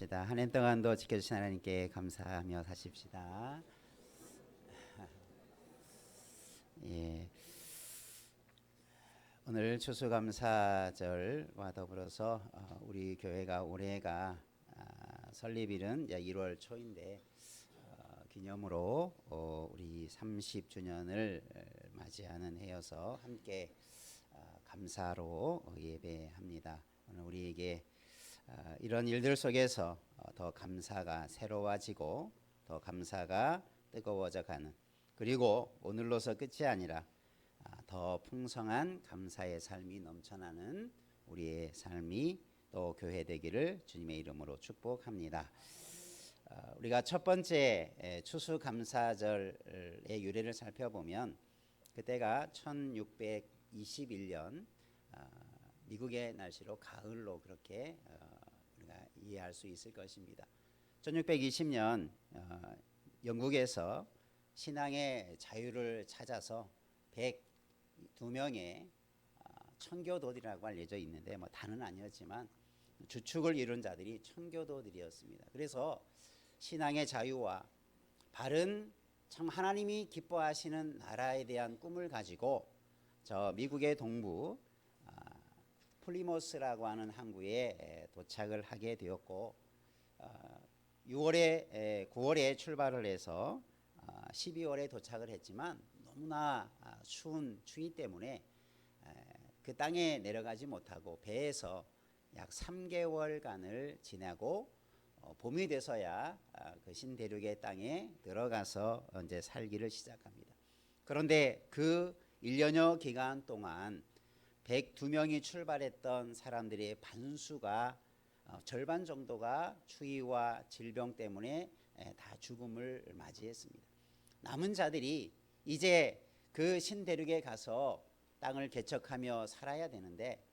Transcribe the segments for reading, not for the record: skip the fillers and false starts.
한 해 동안도 지켜주신 하나님께 감사하며 사십시다. 예, 오늘 추수감사절과 더불어서 우리 교회가 올해가 설립일은 1월 초인데 기념으로 우리 30주년을 맞이하는 해여서 함께 감사로 예배합니다. 오늘 우리에게 이런 일들 속에서 더 감사가 새로워지고 더 감사가 뜨거워져 가는, 그리고 오늘로서 끝이 아니라 더 풍성한 감사의 삶이 넘쳐나는 우리의 삶이 또 교회 되기를 주님의 이름으로 축복합니다. 우리가 첫 번째 추수감사절의 유래를 살펴보면 그때가 1621년 미국의 날씨로 가을로 그렇게 우리가 이해할 수 있을 것입니다. 1620년 영국에서 신앙의 자유를 찾아서 102명의 청교도들이라고 알려져 있는데 다는 아니었지만 주축을 이룬 자들이 청교도들이었습니다. 그래서 신앙의 자유와 바른 참 하나님이 기뻐하시는 나라에 대한 꿈을 가지고 저 미국의 동부 플리모스라고 하는 항구에 도착을 하게 되었고 9월에 출발을 해서 12월에 도착을 했지만 너무나 추운 추위 때문에 그 땅에 내려가지 못하고 배에서 약 3개월간을 지나고 봄이 돼서야 그 신대륙의 땅에 들어가서 이제 살기를 시작합니다. 그런데 그 1년여 기간 동안 102명이 출발했던 사람들의 반수가 절반 정도가 추위와 질병 때문에 다 죽음을 맞이했습니다. 남은 자들이 이제 그 신대륙에 가서 땅을 개척하며 살아야 되는데,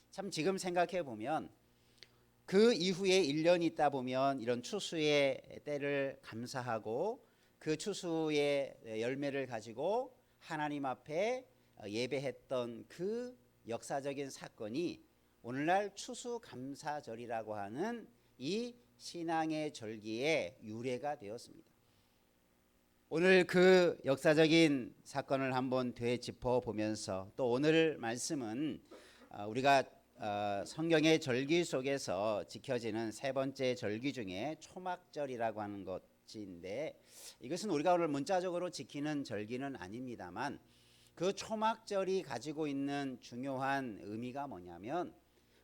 참 지금 생각해 보면 그 이후에 1년 있다 보면 이런 추수의 때를 감사하고 그 추수의 열매를 가지고 하나님 앞에 예배했던 그 역사적인 사건이 오늘날 추수감사절이라고 하는 이 신앙의 절기의 유래가 되었습니다. 오늘 그 역사적인 사건을 한번 되짚어 보면서 또 오늘 말씀은 우리가 성경의 절기 속에서 지켜지는 세 번째 절기 중에 초막절이라고 하는 것인데, 이것은 우리가 오늘 문자적으로 지키는 절기는 아닙니다만 그 초막절이 가지고 있는 중요한 의미가 뭐냐면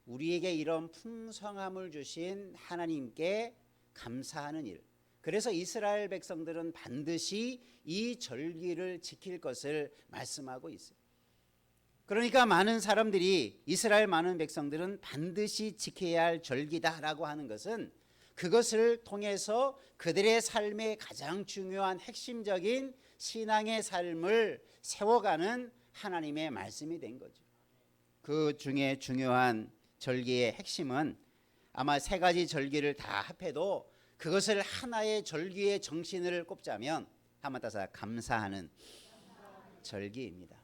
우리에게 이런 풍성함을 주신 하나님께 감사하는 일. 그래서 이스라엘 백성들은 반드시 이 절기를 지킬 것을 말씀하고 있어요. 그러니까 많은 사람들이 이스라엘 많은 백성들은 반드시 지켜야 할 절기다라고 하는 것은 그것을 통해서 그들의 삶의 가장 중요한 핵심적인 신앙의 삶을 세워가는 하나님의 말씀이 된 거죠. 그 중에 중요한 절기의 핵심은 아마 세 가지 절기를 다 합해도 그것을 하나의 절기의 정신을 꼽자면 한번 따서 감사하는 절기입니다.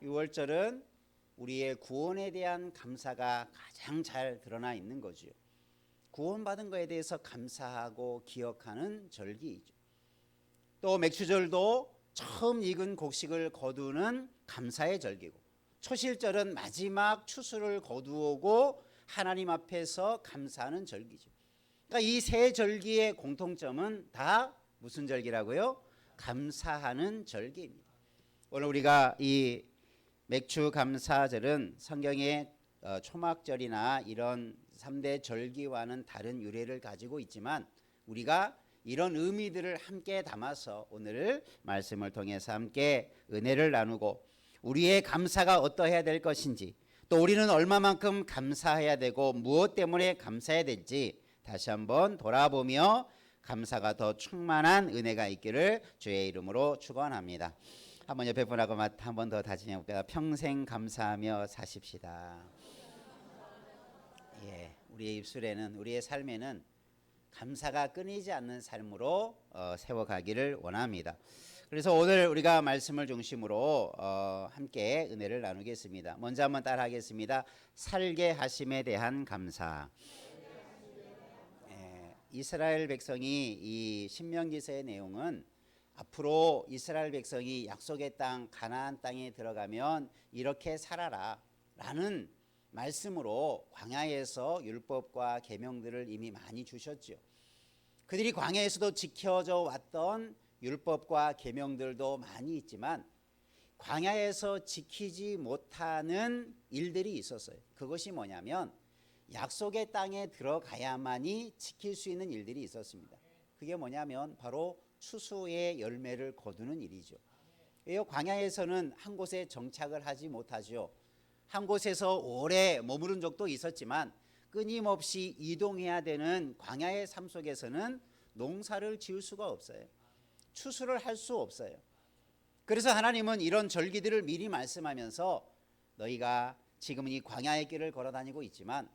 6월절은 우리의 구원에 대한 감사가 가장 잘 드러나 있는 거죠. 구원받은 것에 대해서 감사하고 기억하는 절기이죠. 또 맥추절도 처음 익은 곡식을 거두는 감사의 절기고, 초실절은 마지막 추수를 거두고 하나님 앞에서 감사하는 절기죠. 그러니까 이 세 절기의 공통점은 다 무슨 절기라고요? 감사하는 절기입니다. 오늘 우리가 이 맥추감사절은 성경의 초막절이나 이런 3대 절기와는 다른 유래를 가지고 있지만 우리가 이런 의미들을 함께 담아서 오늘 말씀을 통해서 함께 은혜를 나누고 우리의 감사가 어떠해야 될 것인지, 또 우리는 얼마만큼 감사해야 되고 무엇 때문에 감사해야 될지 다시 한번 돌아보며 감사가 더 충만한 은혜가 있기를 주의 이름으로 축원합니다. 한번 옆에 분하고 한 번 더 다짐해 볼까요? 평생 감사하며 사십시다. 예, 우리의 입술에는, 우리의 삶에는 감사가 끊이지 않는 삶으로 세워가기를 원합니다. 그래서 오늘 우리가 말씀을 중심으로 함께 은혜를 나누겠습니다. 먼저 한번 따라 하겠습니다. 살게 하심에 대한 감사. 이스라엘 백성이 이 신명기서의 내용은 앞으로 이스라엘 백성이 약속의 땅 가나안 땅에 들어가면 이렇게 살아라 라는 말씀으로 광야에서 율법과 계명들을 이미 많이 주셨죠. 그들이 광야에서도 지켜져 왔던 율법과 계명들도 많이 있지만 광야에서 지키지 못하는 일들이 있었어요. 그것이 뭐냐면 약속의 땅에 들어가야만이 지킬 수 있는 일들이 있었습니다. 그게 뭐냐면 바로 추수의 열매를 거두는 일이죠. 광야에서는 한 곳에 정착을 하지 못하죠. 한 곳에서 오래 머무른 적도 있었지만 끊임없이 이동해야 되는 광야의 삶 속에서는 농사를 지을 수가 없어요. 추수를 할 수 없어요. 그래서 하나님은 이런 절기들을 미리 말씀하면서 너희가 지금은 이 광야의 길을 걸어 다니고 있지만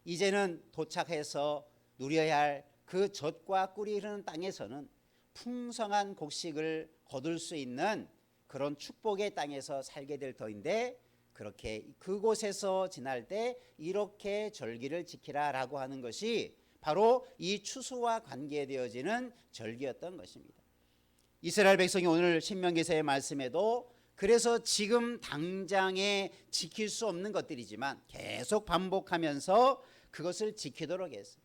이제는 도착해서 누려야 할 그 젖과 꿀이 흐르는 땅에서는 풍성한 곡식을 거둘 수 있는 그런 축복의 땅에서 살게 될 터인데 그렇게 그곳에서 지날 때 이렇게 절기를 지키라라고 하는 것이 바로 이 추수와 관계되어지는 절기였던 것입니다. 이스라엘 백성이 오늘 신명기서의 말씀에도 그래서 지금 당장에 지킬 수 없는 것들이지만 계속 반복하면서 그것을 지키도록 했어요.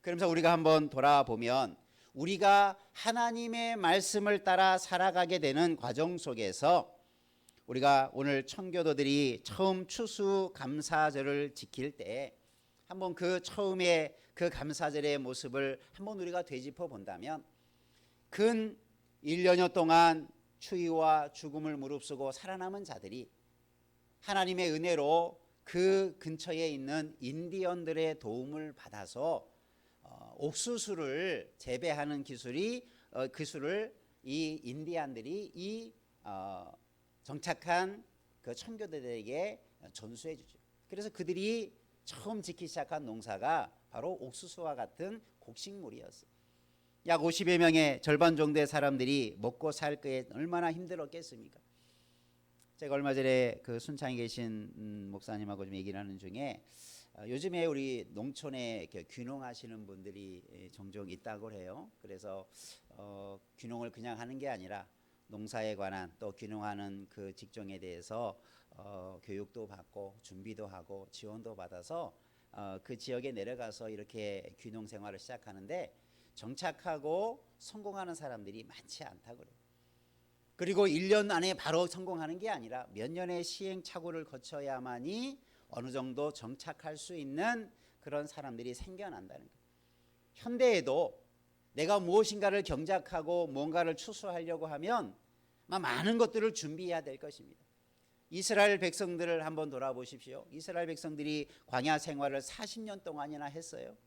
그러면서 우리가 한번 돌아보면 우리가 하나님의 말씀을 따라 살아가게 되는 과정 속에서 우리가 오늘 청교도들이 처음 추수 감사절을 지킬 때 한번 그 처음에 그 감사절의 모습을 한번 우리가 되짚어 본다면 근 1년여 동안 추위와 죽음을 무릅쓰고 살아남은 자들이 하나님의 은혜로 그 근처에 있는 인디언들의 도움을 받아서 옥수수를 재배하는 기술을 이 인디안들이 이 정착한 그 청교도들에게 전수해 주죠. 그래서 그들이 처음 짓기 시작한 농사가 바로 옥수수와 같은 곡식물이었어요. 약 50여 명의 절반 정도의 사람들이 먹고 살 게 얼마나 힘들었겠습니까? 제가 얼마 전에 그 순창에 계신 목사님하고 좀 얘기를 하는 중에 요즘에 우리 농촌에 귀농하시는 분들이 종종 있다고 해요. 그래서 귀농을 그냥 하는 게 아니라 농사에 관한 또 귀농하는 그 직종에 대해서 교육도 받고 준비도 하고 지원도 받아서 그 지역에 내려가서 이렇게 귀농 생활을 시작하는데 정착하고 성공하는 사람들이 많지 않다고 그래요. 그리고 1년 안에 바로 성공하는 게 아니라 몇 년의 시행착오를 거쳐야만이 어느 정도 정착할 수 있는 그런 사람들이 생겨난다는 거예요. 현대에도 내가 무엇인가를 경작하고 뭔가를 추수하려고 하면 많은 것들을 준비해야 될 것입니다. 이스라엘 백성들을 한번 돌아보십시오. 이스라엘 백성들이 광야 생활을 40년 동안이나 했어요.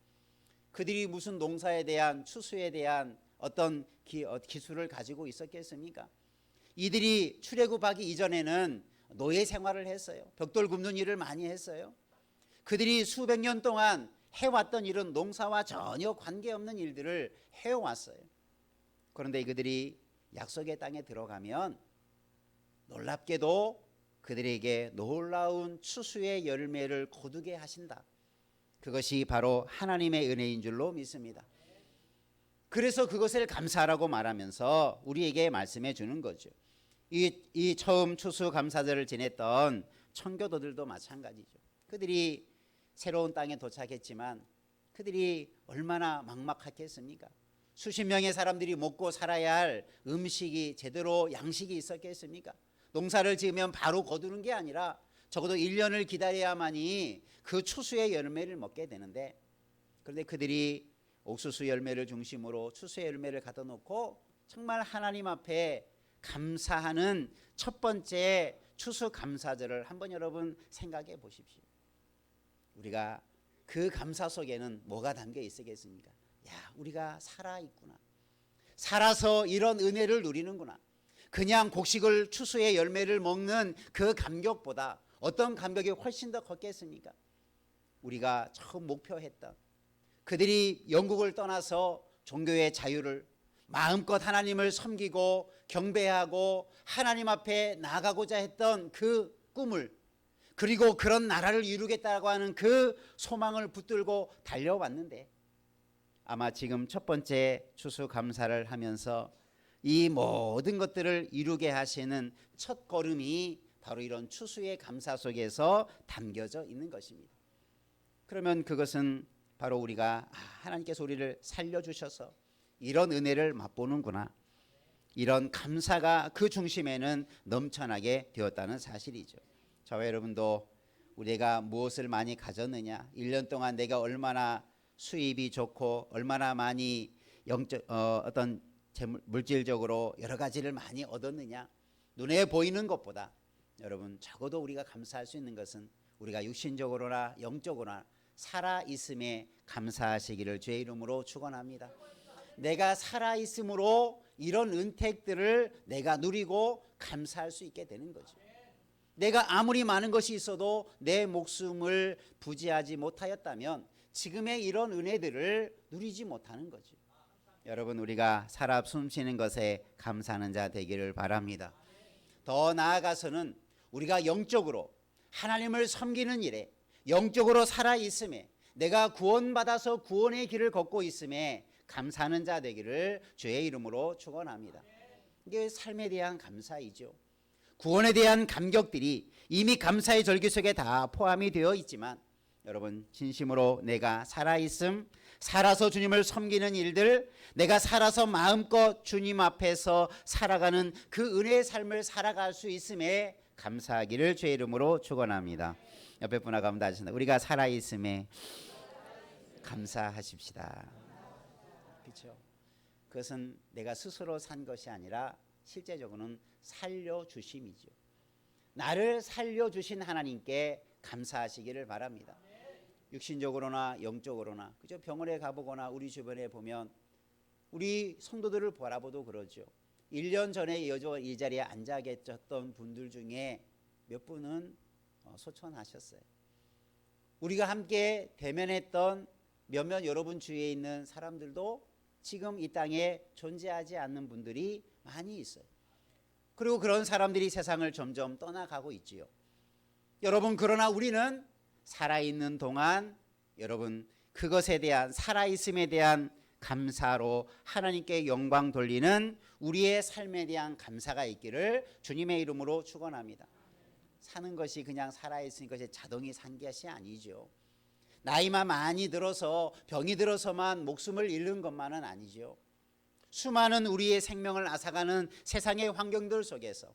그들이 무슨 농사에 대한 추수에 대한 어떤 기술을 가지고 있었겠습니까? 이들이 출애굽하기 이전에는 노예 생활을 했어요. 벽돌 굽는 일을 많이 했어요. 그들이 수백 년 동안 해왔던 일은 농사와 전혀 관계없는 일들을 해왔어요. 그런데 그들이 약속의 땅에 들어가면 놀랍게도 그들에게 놀라운 추수의 열매를 거두게 하신다. 그것이 바로 하나님의 은혜인 줄로 믿습니다. 그래서 그것을 감사하라고 말하면서 우리에게 말씀해 주는 거죠. 이 처음 추수 감사절을 지냈던 청교도들도 마찬가지죠. 그들이 새로운 땅에 도착했지만 그들이 얼마나 막막했겠습니까? 수십 명의 사람들이 먹고 살아야 할 음식이 제대로 양식이 있었겠습니까? 농사를 지으면 바로 거두는 게 아니라 적어도 1년을 기다려야만이 그 추수의 열매를 먹게 되는데 그런데 그들이 옥수수 열매를 중심으로 추수의 열매를 갖다 놓고 정말 하나님 앞에 감사하는 첫 번째 추수 감사절을 한번 여러분 생각해 보십시오. 우리가 그 감사 속에는 뭐가 담겨 있겠습니까? 야, 우리가 살아있구나. 살아서 이런 은혜를 누리는구나. 그냥 곡식을 추수의 열매를 먹는 그 감격보다 어떤 감격이 훨씬 더 컸겠습니까? 우리가 처음 목표했던 그들이 영국을 떠나서 종교의 자유를 마음껏 하나님을 섬기고 경배하고 하나님 앞에 나아가고자 했던 그 꿈을 그리고 그런 나라를 이루겠다고 하는 그 소망을 붙들고 달려왔는데 아마 지금 첫 번째 추수감사를 하면서 이 모든 것들을 이루게 하시는 첫 걸음이 바로 이런 추수의 감사 속에서 담겨져 있는 것입니다. 그러면 그것은 바로 우리가 하나님께서 우리를 살려주셔서 이런 은혜를 맛보는구나, 이런 감사가 그 중심에는 넘쳐나게 되었다는 사실이죠. 저와 여러분도 우리가 무엇을 많이 가졌느냐, 1년 동안 내가 얼마나 수입이 좋고 얼마나 많이 어떤 물질적으로 여러 가지를 많이 얻었느냐, 눈에 보이는 것보다 여러분 적어도 우리가 감사할 수 있는 것은 우리가 육신적으로나 영적으로나 살아있음에 감사하시기를 주의 이름으로 축원합니다. 내가 살아있음으로 이런 은택들을 내가 누리고 감사할 수 있게 되는 거죠. 내가 아무리 많은 것이 있어도 내 목숨을 부지하지 못하였다면 지금의 이런 은혜들을 누리지 못하는 거죠. 여러분, 우리가 살아 숨쉬는 것에 감사하는 자 되기를 바랍니다. 더 나아가서는 우리가 영적으로 하나님을 섬기는 일에, 영적으로 살아있음에, 내가 구원받아서 구원의 길을 걷고 있음에 감사하는 자 되기를 주의 이름으로 축원합니다. 이게 삶에 대한 감사이죠. 구원에 대한 감격들이 이미 감사의 절기 속에 다 포함이 되어 있지만 여러분, 진심으로 내가 살아있음, 살아서 주님을 섬기는 일들, 내가 살아서 마음껏 주님 앞에서 살아가는 그 은혜의 삶을 살아갈 수 있음에 감사하기를 주의 이름으로 축원합니다. 옆에 분하고 한번 하신다. 우리가 살아있음에 감사하십시다. 그렇죠? 그것은 내가 스스로 산 것이 아니라 실제적으로는 살려주심이죠. 나를 살려주신 하나님께 감사하시기를 바랍니다. 육신적으로나 영적으로나, 그죠? 병원에 가보거나 우리 주변에 보면 우리 성도들을 바라보도 그러죠. 1년 전에 이 자리에 앉아 계셨던 분들 중에 몇 분은 소천하셨어요. 우리가 함께 대면했던 몇몇 여러분 주위에 있는 사람들도 지금 이 땅에 존재하지 않는 분들이 많이 있어요. 그리고 그런 사람들이 세상을 점점 떠나가고 있지요. 여러분, 그러나 우리는 살아있는 동안 여러분 그것에 대한, 살아있음에 대한 감사로 하나님께 영광 돌리는 우리의 삶에 대한 감사가 있기를 주님의 이름으로 축원합니다. 사는 것이 그냥 살아있는 것이 자동이 산 것이 아니죠. 나이만 많이 들어서, 병이 들어서만 목숨을 잃는 것만은 아니죠. 수많은 우리의 생명을 앗아가는 세상의 환경들 속에서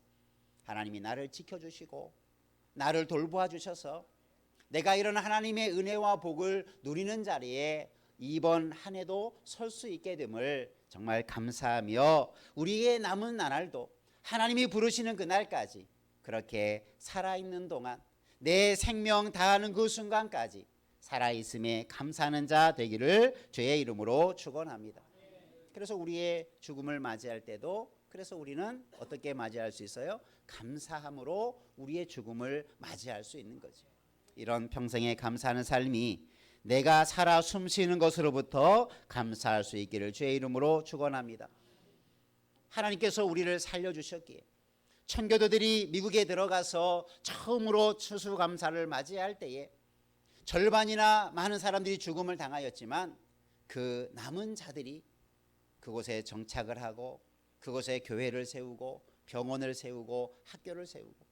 하나님이 나를 지켜주시고 나를 돌보아 주셔서 내가 이런 하나님의 은혜와 복을 누리는 자리에 이번 한 해도 설 수 있게 됨을 정말 감사하며 우리의 남은 나날도 하나님이 부르시는 그날까지 그렇게 살아있는 동안 내 생명 다하는 그 순간까지 살아있음에 감사하는 자 되기를 주의 이름으로 축원합니다. 그래서 우리의 죽음을 맞이할 때도, 그래서 우리는 어떻게 맞이할 수 있어요? 감사함으로 우리의 죽음을 맞이할 수 있는 거죠. 이런 평생에 감사하는 삶이 내가 살아 숨쉬는 것으로부터 감사할 수 있기를 주의 이름으로 축원합니다. 하나님께서 우리를 살려주셨기에 청교도들이 미국에 들어가서 처음으로 추수감사를 맞이할 때에 절반이나 많은 사람들이 죽음을 당하였지만 그 남은 자들이 그곳에 정착을 하고 그곳에 교회를 세우고 병원을 세우고 학교를 세우고,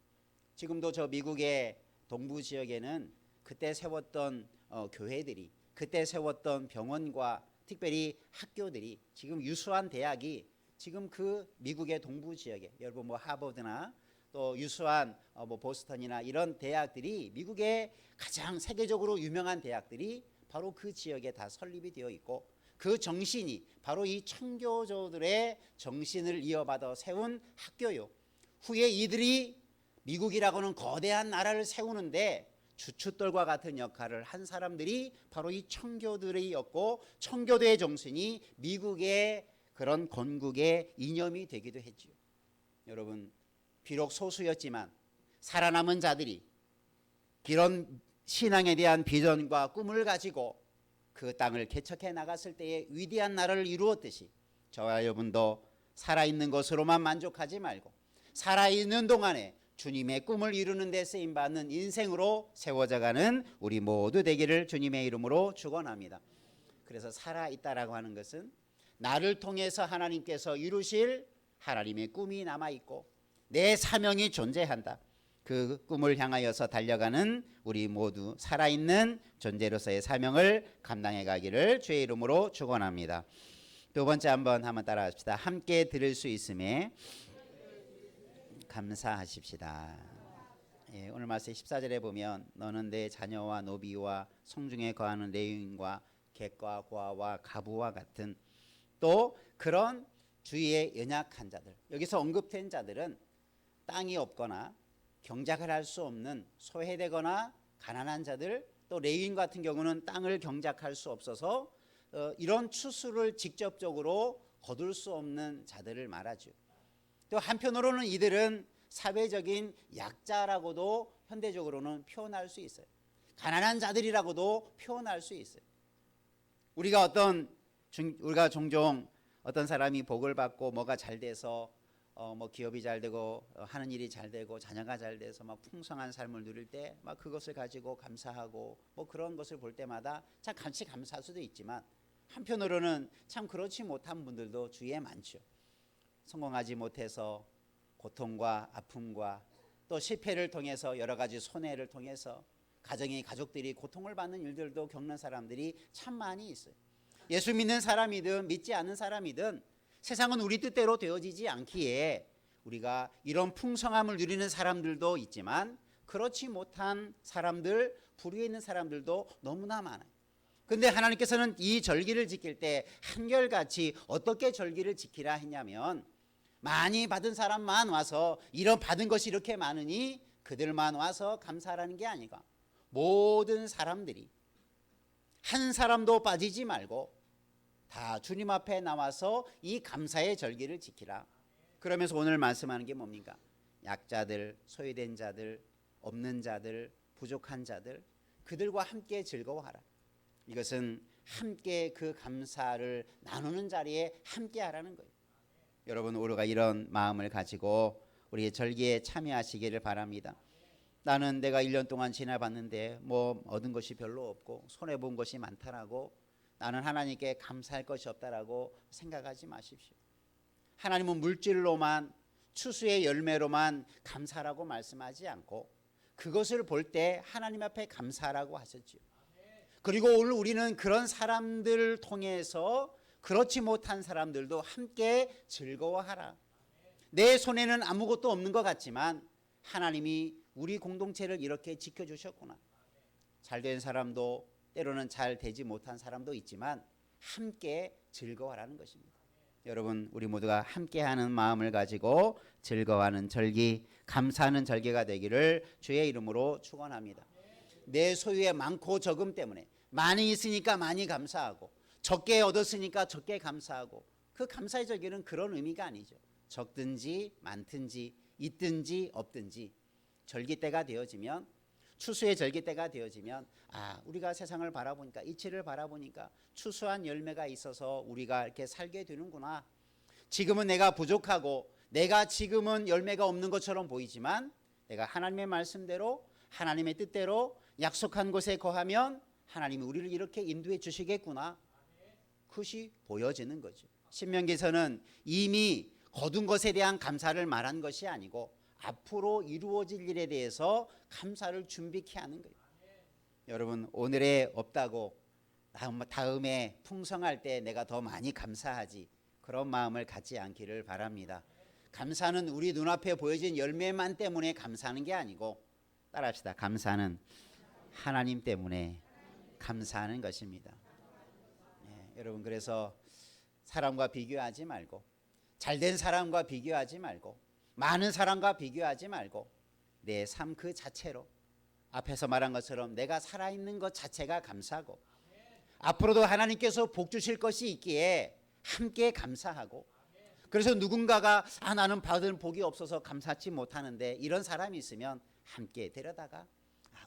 지금도 저 미국의 동부 지역에는 그때 세웠던 교회들이, 그때 세웠던 병원과 특별히 학교들이, 지금 유수한 대학이 지금 그 미국의 동부 지역에, 여러분 뭐 하버드나 또 유수한 뭐 보스턴이나 이런 대학들이, 미국의 가장 세계적으로 유명한 대학들이 바로 그 지역에 다 설립이 되어 있고, 그 정신이 바로 이 청교도들의 정신을 이어받아 세운 학교요. 후에 이들이 미국이라고는 거대한 나라를 세우는데 주춧돌과 같은 역할을 한 사람들이 바로 이 청교들이었고, 청교도의 정신이 미국의 그런 건국의 이념이 되기도 했지요. 여러분, 비록 소수였지만 살아남은 자들이 이런 신앙에 대한 비전과 꿈을 가지고 그 땅을 개척해 나갔을 때에 위대한 나라를 이루었듯이 저와 여러분도 살아있는 것으로만 만족하지 말고 살아있는 동안에 주님의 꿈을 이루는 데 쓰임받는 인생으로 세워져가는 우리 모두 되기를 주님의 이름으로 축원합니다. 그래서 살아있다라고 하는 것은 나를 통해서 하나님께서 이루실 하나님의 꿈이 남아있고 내 사명이 존재한다. 그 꿈을 향하여서 달려가는 우리 모두 살아있는 존재로서의 사명을 감당해 가기를 주의 이름으로 축원합니다. 두 번째 한번 따라합시다. 함께 들을 수 있음에 감사하십시다. 예, 오늘 말씀 14절에 보면 너는 내 자녀와 노비와 성중에 거하는 레위인과 객과 고아와 가부와 같은 또 그런 주위의 연약한 자들, 여기서 언급된 자들은 땅이 없거나 경작을 할 수 없는 소외되거나 가난한 자들, 또 레위인 같은 경우는 땅을 경작할 수 없어서 이런 추수를 직접적으로 거둘 수 없는 자들을 말하죠. 또 한편으로는 이들은 사회적인 약자라고도 현대적으로는 표현할 수 있어요. 가난한 자들이라고도 표현할 수 있어요. 우리가 종종 어떤 사람이 복을 받고 뭐가 잘 돼서 뭐 기업이 잘 되고 하는 일이 잘 되고 자녀가 잘 돼서 막 풍성한 삶을 누릴 때 막 그것을 가지고 감사하고 뭐 그런 것을 볼 때마다 참 같이 감사할 수도 있지만 한편으로는 참 그렇지 못한 분들도 주위에 많죠. 성공하지 못해서 고통과 아픔과 또 실패를 통해서 여러 가지 손해를 통해서 가족들이 고통을 받는 일들도 겪는 사람들이 참 많이 있어요. 예수 믿는 사람이든 믿지 않는 사람이든 세상은 우리 뜻대로 되어지지 않기에 우리가 이런 풍성함을 누리는 사람들도 있지만 그렇지 못한 사람들, 불의에 있는 사람들도 너무나 많아요. 그런데 하나님께서는 이 절기를 지킬 때 한결같이 어떻게 절기를 지키라 했냐면 많이 받은 사람만 와서 이런 받은 것이 이렇게 많으니 그들만 와서 감사하라는 게 아니라 모든 사람들이 한 사람도 빠지지 말고 다 주님 앞에 나와서 이 감사의 절기를 지키라. 그러면서 오늘 말씀하는 게 뭡니까? 약자들, 소외된 자들, 없는 자들, 부족한 자들, 그들과 함께 즐거워하라. 이것은 함께 그 감사를 나누는 자리에 함께 하라는 거예요. 여러분, 우리가 이런 마음을 가지고 우리의 절기에 참여하시기를 바랍니다. 나는 내가 1년 동안 지나봤는데 뭐 얻은 것이 별로 없고 손해본 것이 많다라고 나는 하나님께 감사할 것이 없다라고 생각하지 마십시오. 하나님은 물질로만 추수의 열매로만 감사라고 말씀하지 않고 그것을 볼 때 하나님 앞에 감사라고 하셨지요. 그리고 오늘 우리는 그런 사람들을 통해서 그렇지 못한 사람들도 함께 즐거워하라. 내 손에는 아무것도 없는 것 같지만 하나님이 우리 공동체를 이렇게 지켜주셨구나. 잘된 사람도 때로는 잘 되지 못한 사람도 있지만 함께 즐거워하라는 것입니다. 여러분, 우리 모두가 함께하는 마음을 가지고 즐거워하는 절기, 감사하는 절기가 되기를 주의 이름으로 축원합니다. 내 소유의 많고 적음 때문에 많이 있으니까 많이 감사하고 적게 얻었으니까 적게 감사하고 그 감사의 절기는 그런 의미가 아니죠. 적든지 많든지 있든지 없든지 절기 때가 되어지면 추수의 절기 때가 되어지면 우리가 세상을 바라보니까 이치를 바라보니까 추수한 열매가 있어서 우리가 이렇게 살게 되는구나. 지금은 내가 부족하고 내가 지금은 열매가 없는 것처럼 보이지만 내가 하나님의 말씀대로 하나님의 뜻대로 약속한 곳에 거하면 하나님이 우리를 이렇게 인도해 주시겠구나. 그것이 보여지는 거죠. 신명기서는 이미 거둔 것에 대한 감사를 말한 것이 아니고 앞으로 이루어질 일에 대해서 감사를 준비케 하는 거예요. 여러분, 오늘에 없다고 다음에 풍성할 때 내가 더 많이 감사하지, 그런 마음을 갖지 않기를 바랍니다. 감사는 우리 눈앞에 보여진 열매만 때문에 감사하는 게 아니고, 따라합시다. 감사는 하나님 때문에 감사하는 것입니다. 여러분, 그래서 사람과 비교하지 말고, 잘된 사람과 비교하지 말고, 많은 사람과 비교하지 말고 내 삶 그 자체로 앞에서 말한 것처럼 내가 살아있는 것 자체가 감사하고 앞으로도 하나님께서 복 주실 것이 있기에 함께 감사하고, 그래서 누군가가 나는 받은 복이 없어서 감사치 못하는데 이런 사람이 있으면 함께 데려다가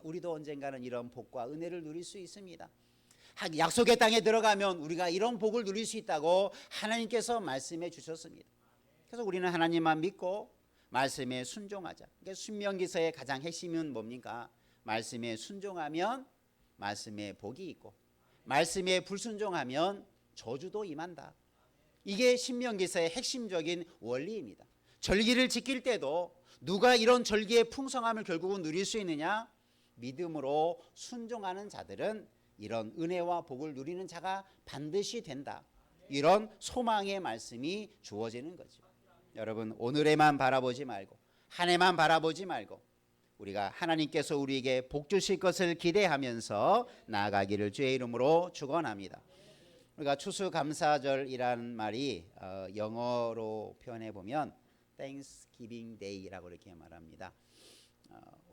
우리도 언젠가는 이런 복과 은혜를 누릴 수 있습니다. 약속의 땅에 들어가면 우리가 이런 복을 누릴 수 있다고 하나님께서 말씀해 주셨습니다. 그래서 우리는 하나님만 믿고 말씀에 순종하자. 그러니까 신명기서의 가장 핵심은 뭡니까? 말씀에 순종하면 말씀에 복이 있고 말씀에 불순종하면 저주도 임한다. 이게 신명기서의 핵심적인 원리입니다. 절기를 지킬 때도 누가 이런 절기의 풍성함을 결국은 누릴 수 있느냐? 믿음으로 순종하는 자들은 이런 은혜와 복을 누리는 자가 반드시 된다. 이런 소망의 말씀이 주어지는 거죠. 여러분, 오늘에만 바라보지 말고 한 해만 바라보지 말고 우리가 하나님께서 우리에게 복 주실 것을 기대하면서 나아가기를 주의 이름으로 축원합니다. 우리가 추수감사절이라는 말이 영어로 표현해 보면 Thanksgiving Day라고 이렇게 말합니다.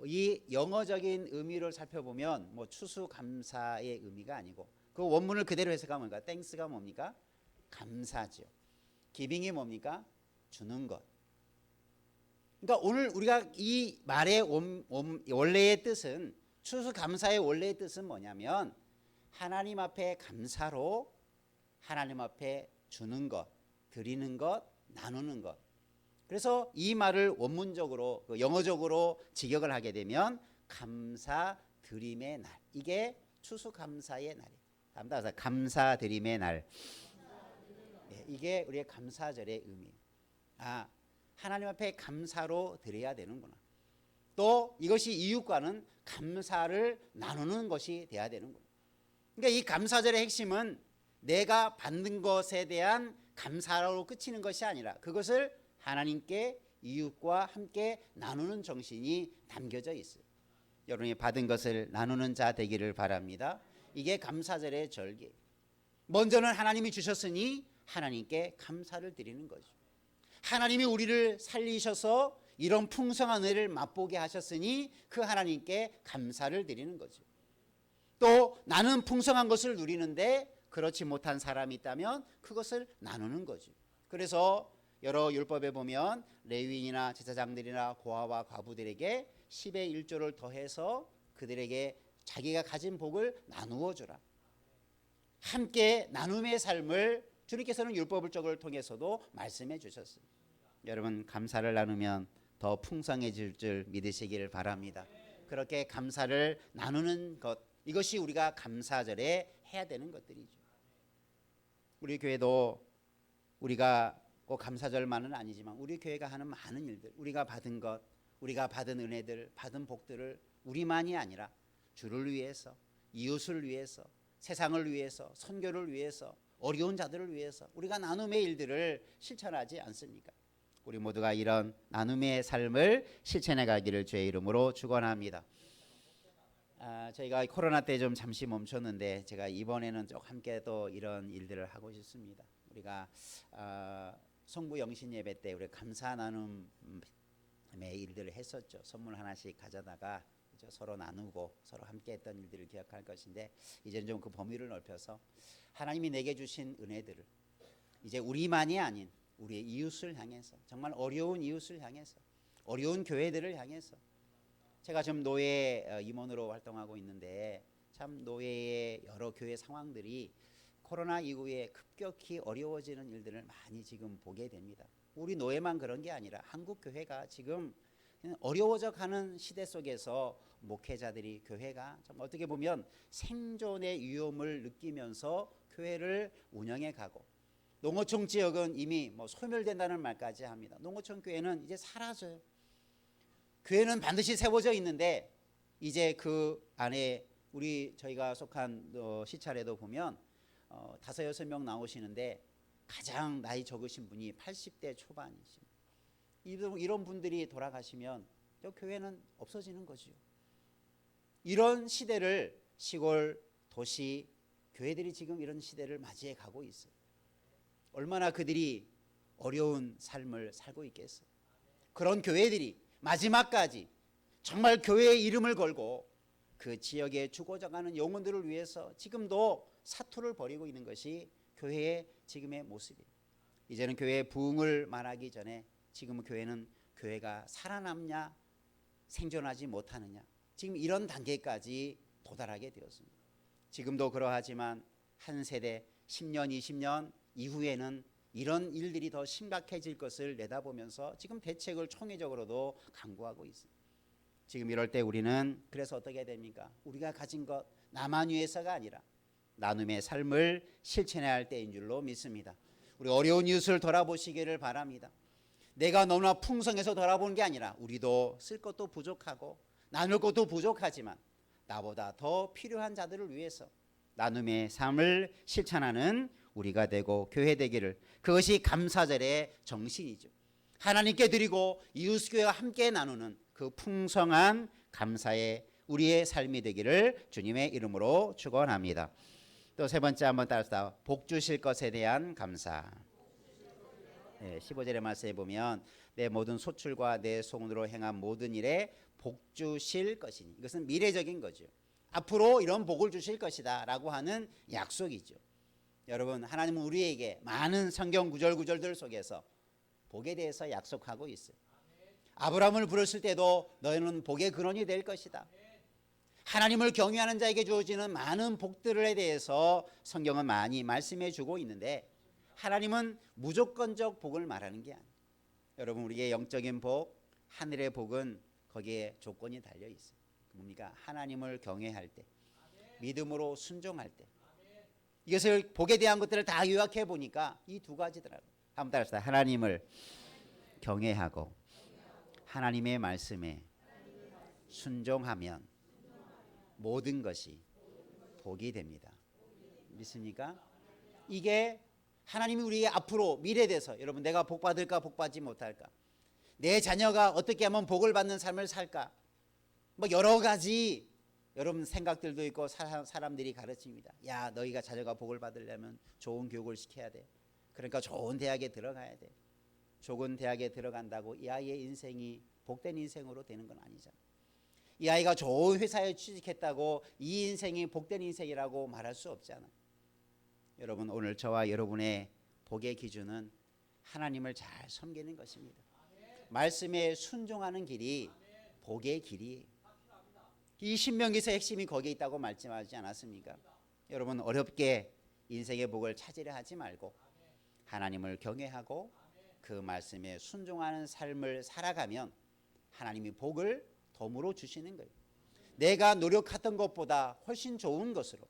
이 영어적인 의미를 살펴보면 뭐 추수감사의 의미가 아니고 그 원문을 그대로 해석하면 뭔가 Thanks가 뭡니까? 감사죠. Giving이 뭡니까? 주는 것. 그러니까 오늘 우리가 이 말의 원래의 뜻은 추수감사의 원래의 뜻은 뭐냐면 하나님 앞에 감사로 하나님 앞에 주는 것, 드리는 것, 나누는 것. 그래서 이 말을 원문적으로 영어적으로 직역을 하게 되면 감사드림의 날. 이게 추수감사의 날이에요. 다음 따라서 감사드림의 날. 이게 우리의 감사절의 의미예요. 하나님 앞에 감사로 드려야 되는구나. 또 이것이 이웃과는 감사를 나누는 것이 돼야 되는구나. 그러니까 이 감사절의 핵심은 내가 받는 것에 대한 감사로 그치는 것이 아니라 그것을 하나님께 이웃과 함께 나누는 정신이 담겨져 있어요. 여러분이 받은 것을 나누는 자 되기를 바랍니다. 이게 감사절의 절기. 먼저는 하나님이 주셨으니 하나님께 감사를 드리는 거죠. 하나님이 우리를 살리셔서 이런 풍성한 은혜를 맛보게 하셨으니 그 하나님께 감사를 드리는 거죠. 또 나는 풍성한 것을 누리는데 그렇지 못한 사람이 있다면 그것을 나누는 거죠. 그래서 여러 율법에 보면 레위인이나 제사장들이나 고아와 과부들에게 10의 1조를 더해서 그들에게 자기가 가진 복을 나누어 주라. 함께 나눔의 삶을 주님께서는 율법을 통해서도 말씀해 주셨습니다. 여러분, 감사를 나누면 더 풍성해질 줄 믿으시기를 바랍니다. 그렇게 감사를 나누는 것, 이것이 우리가 감사절에 해야 되는 것들이죠. 우리 교회도 우리가 꼭 감사절만은 아니지만 우리 교회가 하는 많은 일들, 우리가 받은 것, 우리가 받은 은혜들, 받은 복들을 우리만이 아니라 주를 위해서, 이웃을 위해서, 세상을 위해서, 선교를 위해서, 어려운 자들을 위해서 우리가 나눔의 일들을 실천하지 않습니까? 우리 모두가 이런 나눔의 삶을 실천해 가기를 주의 이름으로 축원합니다. 저희가 코로나 때 좀 잠시 멈췄는데 제가 이번에는 좀 함께 또 이런 일들을 하고 싶습니다. 우리가 성부 영신 예배 때 우리 감사 나눔의 일들을 했었죠. 선물 하나씩 가져다가 서로 나누고 서로 함께했던 일들을 기억할 것인데 이제는 좀 그 범위를 넓혀서 하나님이 내게 주신 은혜들을 이제 우리만이 아닌 우리의 이웃을 향해서 정말 어려운 이웃을 향해서 어려운 교회들을 향해서 제가 지금 노예 임원으로 활동하고 있는데 참 노예의 여러 교회 상황들이 코로나 이후에 급격히 어려워지는 일들을 많이 지금 보게 됩니다. 우리 노예만 그런 게 아니라 한국 교회가 지금 어려워져 가는 시대 속에서 목회자들이 교회가 좀 어떻게 보면 생존의 위험을 느끼면서 교회를 운영해 가고 농어촌 지역은 이미 소멸된다는 말까지 합니다. 농어촌 교회는 이제 사라져요. 교회는 반드시 세워져 있는데 이제 그 안에 저희가 속한 시찰에도 보면 5, 6명 나오시는데 가장 나이 적으신 분이 80대 초반이십니다. 이런 분들이 돌아가시면 교회는 없어지는 거죠. 이런 시대를 시골, 도시, 교회들이 지금 이런 시대를 맞이해 가고 있어요. 얼마나 그들이 어려운 삶을 살고 있겠어요. 그런 교회들이 마지막까지 정말 교회의 이름을 걸고 그 지역에 죽어져가는 영혼들을 위해서 지금도 사투를 벌이고 있는 것이 교회의 지금의 모습이에요. 이제는 교회의 부흥을 말하기 전에 지금 교회가 살아남냐 생존하지 못하느냐 지금 이런 단계까지 도달하게 되었습니다. 지금도 그러하지만 한 세대 10년 20년 이후에는 이런 일들이 더 심각해질 것을 내다보면서 지금 대책을 총회적으로도 강구하고 있습니다. 지금 이럴 때 우리는 그래서 어떻게 해야 됩니까? 우리가 가진 것 나만 위해서가 아니라 나눔의 삶을 실천해야 할 때인 줄로 믿습니다. 우리 어려운 이웃을 돌아보시기를 바랍니다. 내가 너무나 풍성해서 돌아보는 게 아니라 우리도 쓸 것도 부족하고 나눌 것도 부족하지만 나보다 더 필요한 자들을 위해서 나눔의 삶을 실천하는 우리가 되고 교회 되기를, 그것이 감사절의 정신이죠. 하나님께 드리고 이웃교회와 함께 나누는 그 풍성한 감사의 우리의 삶이 되기를 주님의 이름으로 축원합니다. 또 세 번째 한번 따라서 복 주실 것에 대한 감사. 15절의 말씀에 보면 내 모든 소출과 내 손으로 행한 모든 일에 복 주실 것이니, 이것은 미래적인 거죠. 앞으로 이런 복을 주실 것이다 라고 하는 약속이죠. 여러분, 하나님은 우리에게 많은 성경 구절들 속에서 복에 대해서 약속하고 있어요. 아브라함을 부르실 때도 너희는 복의 근원이 될 것이다. 하나님을 경외하는 자에게 주어지는 많은 복들에 대해서 성경은 많이 말씀해 주고 있는데, 하나님은 무조건적 복을 말하는 게 아니에요. 여러분, 우리의 영적인 복, 하늘의 복은 거기에 조건이 달려 있어요. 뭡니까? 하나님을 경외할 때, 믿음으로 순종할 때. 이것을 복에 대한 것들을 다 요약해 보니까 이 두 가지더라고요. 한번 따라합시다. 하나님을 경외하고 하나님의 말씀에 순종하면 모든 것이 복이 됩니다. 믿습니까? 이게 하나님이 우리의 앞으로 미래에 대해서, 여러분, 내가 복 받을까 복 받지 못할까, 내 자녀가 어떻게 하면 복을 받는 삶을 살까, 뭐 여러 가지 여러분 생각들도 있고 사람들이 가르칩니다. 야, 너희가 자녀가 복을 받으려면 좋은 교육을 시켜야 돼. 그러니까 좋은 대학에 들어가야 돼. 좋은 대학에 들어간다고 이 아이의 인생이 복된 인생으로 되는 건 아니잖아. 이 아이가 좋은 회사에 취직했다고 이 인생이 복된 인생이라고 말할 수 없잖아. 여러분, 오늘 저와 여러분의 복의 기준은 하나님을 잘 섬기는 것입니다. 말씀에 순종하는 길이 복의 길이에요. 이 신명기서의 핵심이 거기에 있다고 말씀하지 않았습니까? 여러분, 어렵게 인생의 복을 찾으려 하지 말고 하나님을 경외하고 그 말씀에 순종하는 삶을 살아가면 하나님이 복을 덤으로 주시는 거예요. 내가 노력했던 것보다 훨씬 좋은 것으로,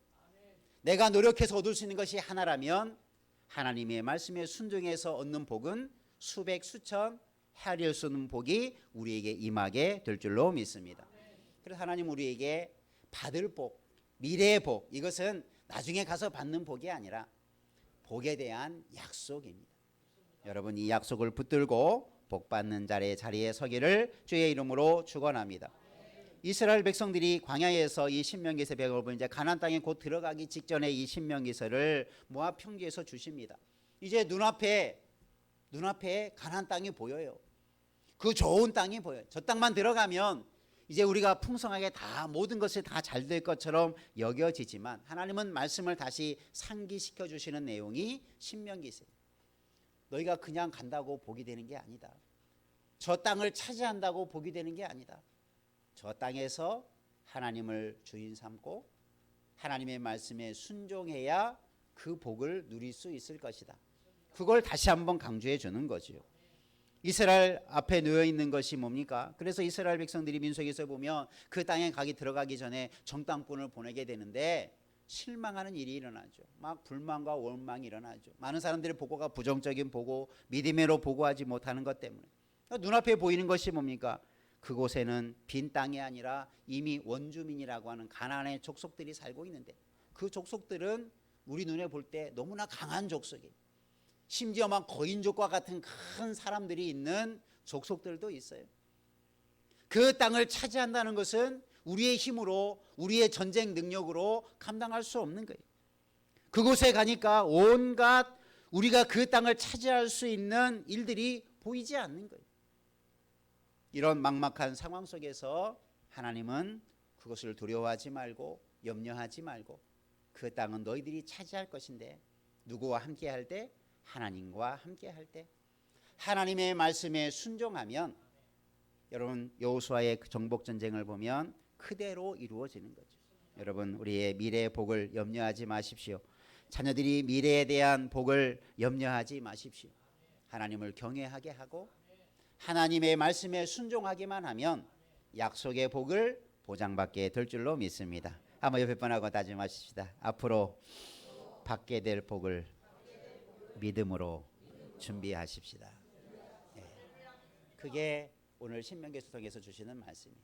내가 노력해서 얻을 수 있는 것이 하나라면 하나님의 말씀에 순종해서 얻는 복은 수백 수천 헤아릴 수 없는 복이 우리에게 임하게 될 줄로 믿습니다. 그래서 하나님 우리에게 받을 복, 미래의 복, 이것은 나중에 가서 받는 복이 아니라 복에 대한 약속입니다. 여러분, 이 약속을 붙들고 복 받는 자리에 서기를 주의 이름으로 축원합니다. 이스라엘 백성들이 광야에서 이 신명기서 배경을 이제 가나안 땅에 곧 들어가기 직전에 이 신명기서를 모압 평지에서 주십니다. 이제 눈앞에 가나안 땅이 보여요. 그 좋은 땅이 보여요. 저 땅만 들어가면 이제 우리가 풍성하게 다 모든 것이 다 잘 될 것처럼 여겨지지만 하나님은 말씀을 다시 상기시켜 주시는 내용이 신명기서예요. 너희가 그냥 간다고 복이 되는 게 아니다. 저 땅을 차지한다고 복이 되는 게 아니다. 저 땅에서 하나님을 주인 삼고 하나님의 말씀에 순종해야 그 복을 누릴 수 있을 것이다. 그걸 다시 한번 강조해 주는 거죠. 이스라엘 앞에 놓여 있는 것이 뭡니까? 그래서 이스라엘 백성들이 민수기에서 보면 그 땅에 들어가기 전에 정탐꾼을 보내게 되는데 실망하는 일이 일어나죠. 막 불만과 원망이 일어나죠. 많은 사람들의 보고가 부정적인 보고, 믿음으로 보고하지 못하는 것 때문에. 눈앞에 보이는 것이 뭡니까? 그곳에는 빈 땅이 아니라 이미 원주민이라고 하는 가나안의 족속들이 살고 있는데, 그 족속들은 우리 눈에 볼 때 너무나 강한 족속이에요. 심지어 막 거인족과 같은 큰 사람들이 있는 족속들도 있어요. 그 땅을 차지한다는 것은 우리의 힘으로, 우리의 전쟁 능력으로 감당할 수 없는 거예요. 그곳에 가니까 온갖 우리가 그 땅을 차지할 수 있는 일들이 보이지 않는 거예요. 이런 막막한 상황 속에서 하나님은 그것을 두려워하지 말고 염려하지 말고 그 땅은 너희들이 차지할 것인데, 누구와 함께 할 때? 하나님과 함께 할 때, 하나님의 말씀에 순종하면, 여러분 여호수아의 정복 전쟁을 보면 그대로 이루어지는 거죠. 여러분, 우리의 미래의 복을 염려하지 마십시오. 자녀들이 미래에 대한 복을 염려하지 마십시오. 하나님을 경외하게 하고 하나님의 말씀에 순종하기만 하면 약속의 복을 보장받게 될 줄로 믿습니다. 한번 옆에 분하고 다짐하십시다. 앞으로 받게 될 복을 믿음으로 준비하십시다. 예. 그게 오늘 신명기에서 통해서 주시는 말씀이에요.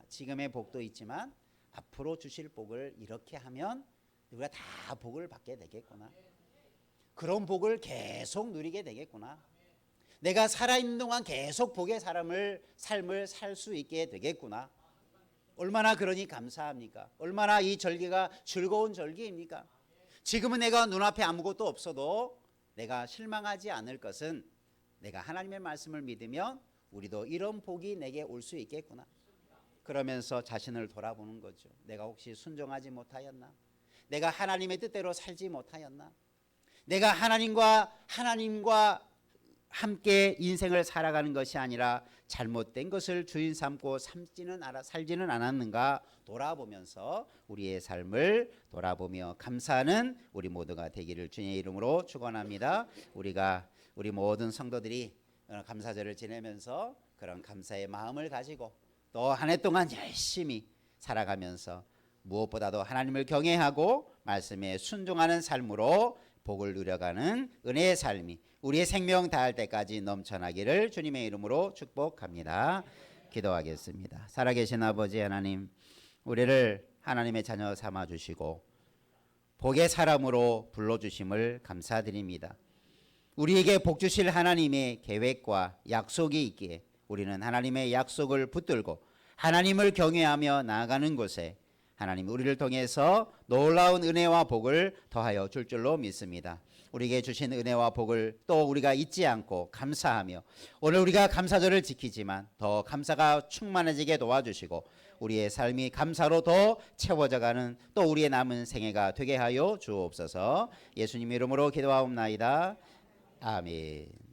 지금의 복도 있지만 앞으로 주실 복을 이렇게 하면 우리가 다 복을 받게 되겠구나. 그런 복을 계속 누리게 되겠구나. 내가 살아있는 동안 계속 복의 삶을 살 수 있게 되겠구나. 얼마나 그러니 감사합니까? 얼마나 이 절기가 즐거운 절기입니까? 지금은 내가 눈앞에 아무것도 없어도 내가 실망하지 않을 것은 내가 하나님의 말씀을 믿으면 우리도 이런 복이 내게 올 수 있겠구나. 그러면서 자신을 돌아보는 거죠. 내가 혹시 순종하지 못하였나? 내가 하나님의 뜻대로 살지 못하였나? 내가 하나님과 함께 인생을 살아가는 것이 아니라 잘못된 것을 주인 삼고 살지는 않았는가 돌아보면서 우리의 삶을 돌아보며 감사하는 우리 모두가 되기를 주님의 이름으로 축원합니다. 우리 모든 성도들이 감사절을 지내면서 그런 감사의 마음을 가지고 또 한 해 동안 열심히 살아가면서 무엇보다도 하나님을 경외하고 말씀에 순종하는 삶으로 복을 누려가는 은혜의 삶이 우리의 생명 다할 때까지 넘쳐나기를 주님의 이름으로 축복합니다. 기도하겠습니다. 살아계신 아버지 하나님, 우리를 하나님의 자녀 삼아 주시고 복의 사람으로 불러주심을 감사드립니다. 우리에게 복 주실 하나님의 계획과 약속이 있기에 우리는 하나님의 약속을 붙들고 하나님을 경외하며 나아가는 곳에 하나님 우리를 통해서 놀라운 은혜와 복을 더하여 줄 줄로 믿습니다. 우리에게 주신 은혜와 복을 또 우리가 잊지 않고 감사하며 오늘 우리가 감사절을 지키지만 더 감사가 충만해지게 도와주시고 우리의 삶이 감사로 더 채워져가는 또 우리의 남은 생애가 되게 하여 주옵소서. 예수님 이름으로 기도하옵나이다. 아멘.